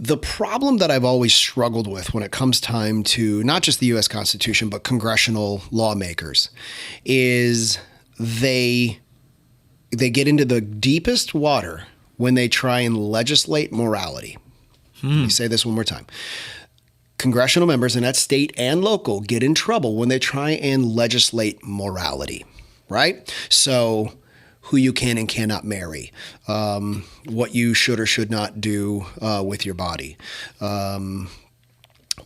The problem that I've always struggled with when it comes time to not just the U.S. Constitution, but congressional lawmakers is they get into the deepest water when they try and legislate morality. Let me say this one more time. Congressional members, and that's state and local, get in trouble when they try and legislate morality, right? So who you can and cannot marry, what you should or should not do with your body,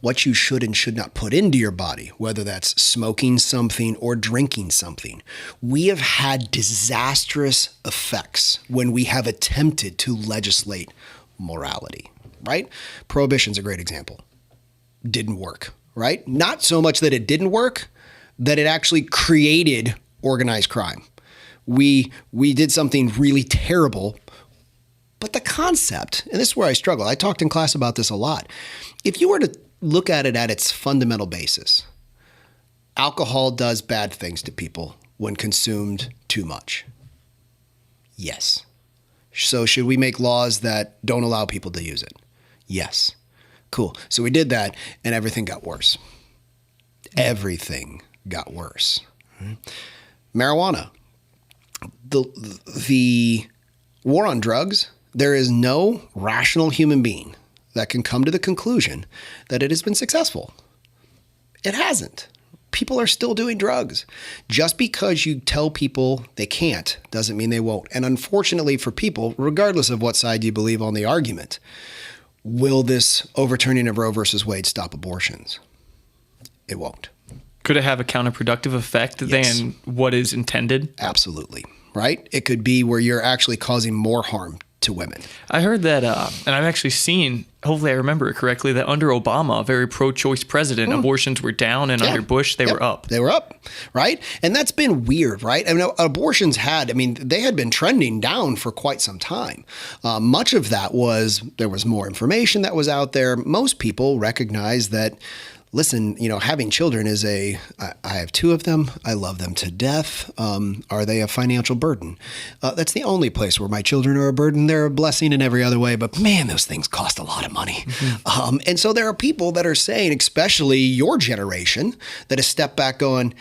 what you should and should not put into your body, whether that's smoking something or drinking something. We have had disastrous effects when we have attempted to legislate morality, right? Prohibition's a great example. Didn't work, right? Not so much that it didn't work, that it actually created organized crime. We did something really terrible, but the concept, and this is where I struggle. I talked in class about this a lot. If you were to look at it at its fundamental basis, alcohol does bad things to people when consumed too much. Yes. So should we make laws that don't allow people to use it? Yes. Cool. So we did that and everything got worse. Everything got worse. Marijuana. The war on drugs, there is no rational human being that can come to the conclusion that it has been successful. It hasn't. People are still doing drugs. Just because you tell people they can't doesn't mean they won't. And unfortunately for people, regardless of what side you believe on the argument, will this overturning of Roe versus Wade stop abortions? It won't. Could it have a counterproductive effect than what is intended? Absolutely. Right? It could be where you're actually causing more harm to women. I heard that, and I've actually seen, hopefully I remember it correctly, that under Obama, a very pro-choice president, abortions were down, and under Bush, they were up. They were up, right? And that's been weird, right? I mean, abortions they had been trending down for quite some time. Much of that was, there was more information that was out there. Most people recognize that, listen, having children is I have two of them. I love them to death. Are they a financial burden? That's the only place where my children are a burden. They're a blessing in every other way. But man, those things cost a lot of money. Mm-hmm. And so there are people that are saying, especially your generation, that has stepped back going,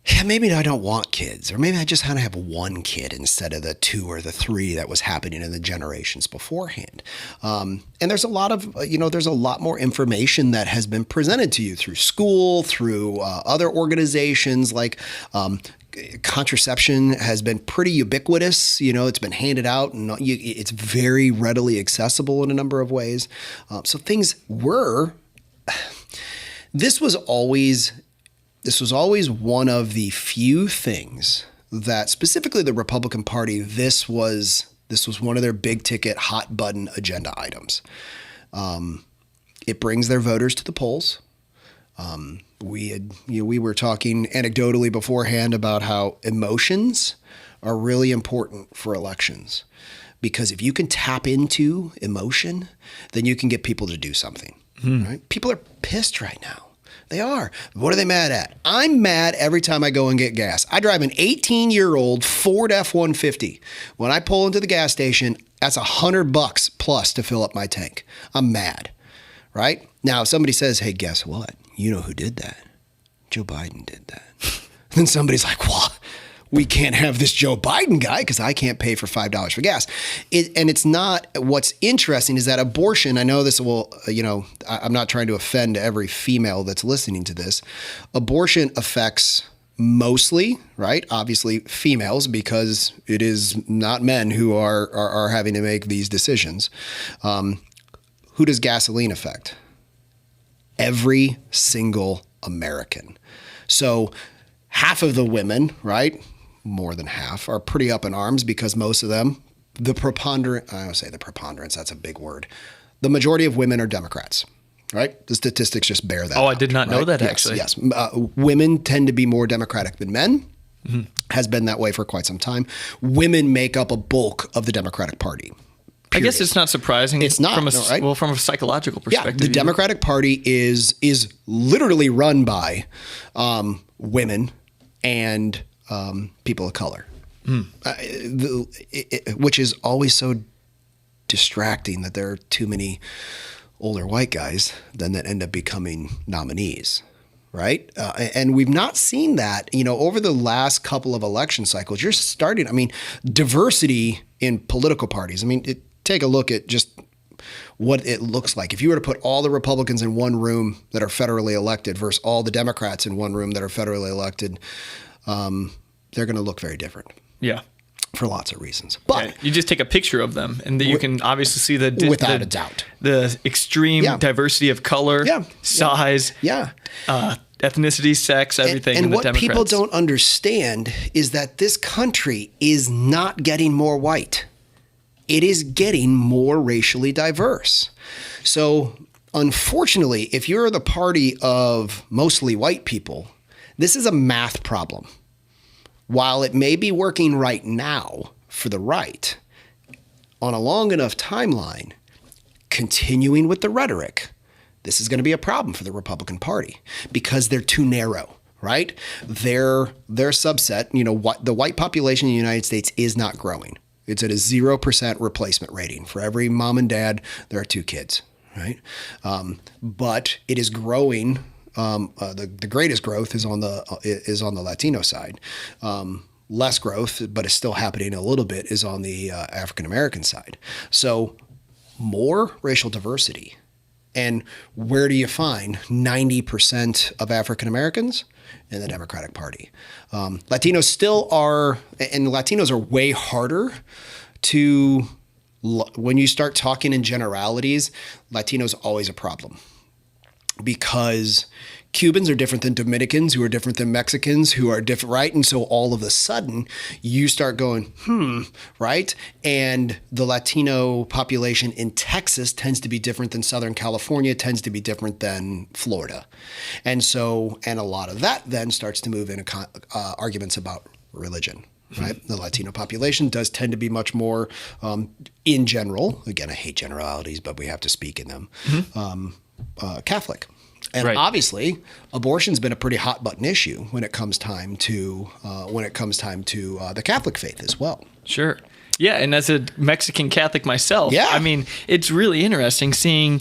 yeah, maybe I don't want kids, or maybe I just want to have one kid instead of the two or the three that was happening in the generations beforehand. And there's a lot of, there's a lot more information that has been presented to you through school, through other organizations like contraception has been pretty ubiquitous. It's been handed out and it's very readily accessible in a number of ways. So things were, this was always one of the few things that specifically the Republican Party, this was one of their big ticket hot button agenda items. It brings their voters to the polls. We were talking anecdotally beforehand about how emotions are really important for elections, because if you can tap into emotion, then you can get people to do something. Right? People are pissed right now. They are. What are they mad at? I'm mad every time I go and get gas. I drive an 18-year-old Ford F-150. When I pull into the gas station, that's $100 plus to fill up my tank. I'm mad, right? Now, if somebody says, hey, guess what? You know who did that? Joe Biden did that. Then somebody's like, well, we can't have this Joe Biden guy because I can't pay for $5 for gas. And it's not, what's interesting is that abortion, I know this will, I'm not trying to offend every female that's listening to this. Abortion affects mostly, right? Obviously females, because it is not men who are having to make these decisions. Who does gasoline affect? Every single American. So half of the women, right? More than half are pretty up in arms because most of them, I don't say the preponderance, that's a big word. The majority of women are Democrats, right? The statistics just bear that out. I did not know that, actually. Yes. Women tend to be more Democratic than men. Mm-hmm. Has been that way for quite some time. Women make up a bulk of the Democratic Party. I guess it's not surprising. It's not, right? Well, from a psychological perspective. Yeah, the Democratic Party is literally run by women and people of color, which is always so distracting that there are too many older white guys then that end up becoming nominees, right? And we've not seen that, over the last couple of election cycles. You're starting, diversity in political parties. Take a look at just what it looks like. If you were to put all the Republicans in one room that are federally elected versus all the Democrats in one room that are federally elected, they're going to look very different. Yeah. For lots of reasons. But you just take a picture of them and you can obviously see without a doubt, the extreme diversity of color, size, ethnicity, sex, everything. And in the what Democrats. people don't understand is that this country is not getting more white. It is getting more racially diverse. So unfortunately, if you're the party of mostly white people, this is a math problem. While it may be working right now for the right, on a long enough timeline, continuing with the rhetoric, this is going to be a problem for the Republican Party because they're too narrow, right? Their subset, the white population in the United States is not growing. It's at a 0% replacement rating. For every mom and dad, there are 2 kids, right? But it is growing. The greatest growth is on the Latino side. Less growth, but it's still happening a little bit, is on the African American side. So more racial diversity. And where do you find 90% of African Americans? In the Democratic Party. Latinos still are, and Latinos are way harder to, when you start talking in generalities, Latinos are always a problem. Because Cubans are different than Dominicans, who are different than Mexicans, who are different, right? And so all of a sudden, you start going, right? And the Latino population in Texas tends to be different than Southern California, tends to be different than Florida. And a lot of that then starts to move into arguments about religion. Right, the Latino population does tend to be much more, in general. Again, I hate generalities, but we have to speak in them. Catholic, and obviously, abortion's been a pretty hot button issue when it comes time to the Catholic faith as well. Sure, yeah, and as a Mexican Catholic myself, it's really interesting seeing.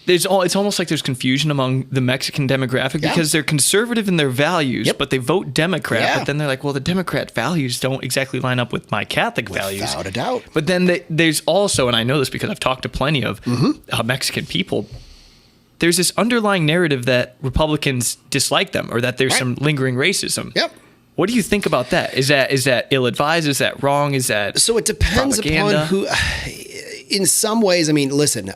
It's almost like there's confusion among the Mexican demographic because they're conservative in their values, but they vote Democrat. But then they're like, well, the Democrat values don't exactly line up with my Catholic values. Without a doubt. But then there's also, and I know this because I've talked to plenty of Mexican people, there's this underlying narrative that Republicans dislike them or that there's some lingering racism. Yep. What do you think about that? Is that ill-advised? Is that wrong? Is that So it depends propaganda? Upon who. In some ways, listen,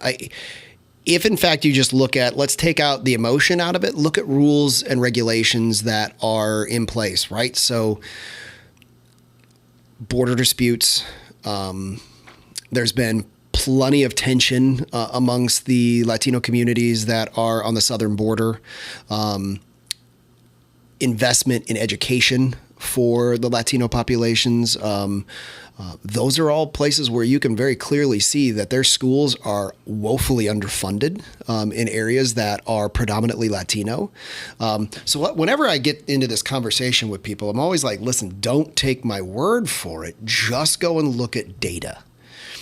if in fact you just look at, let's take out the emotion out of it, look at rules and regulations that are in place, right? So border disputes, there's been plenty of tension amongst the Latino communities that are on the southern border. Investment in education for the Latino populations. Those are all places where you can very clearly see that their schools are woefully underfunded in areas that are predominantly Latino. So whenever I get into this conversation with people, I'm always like, listen, don't take my word for it. Just go and look at data.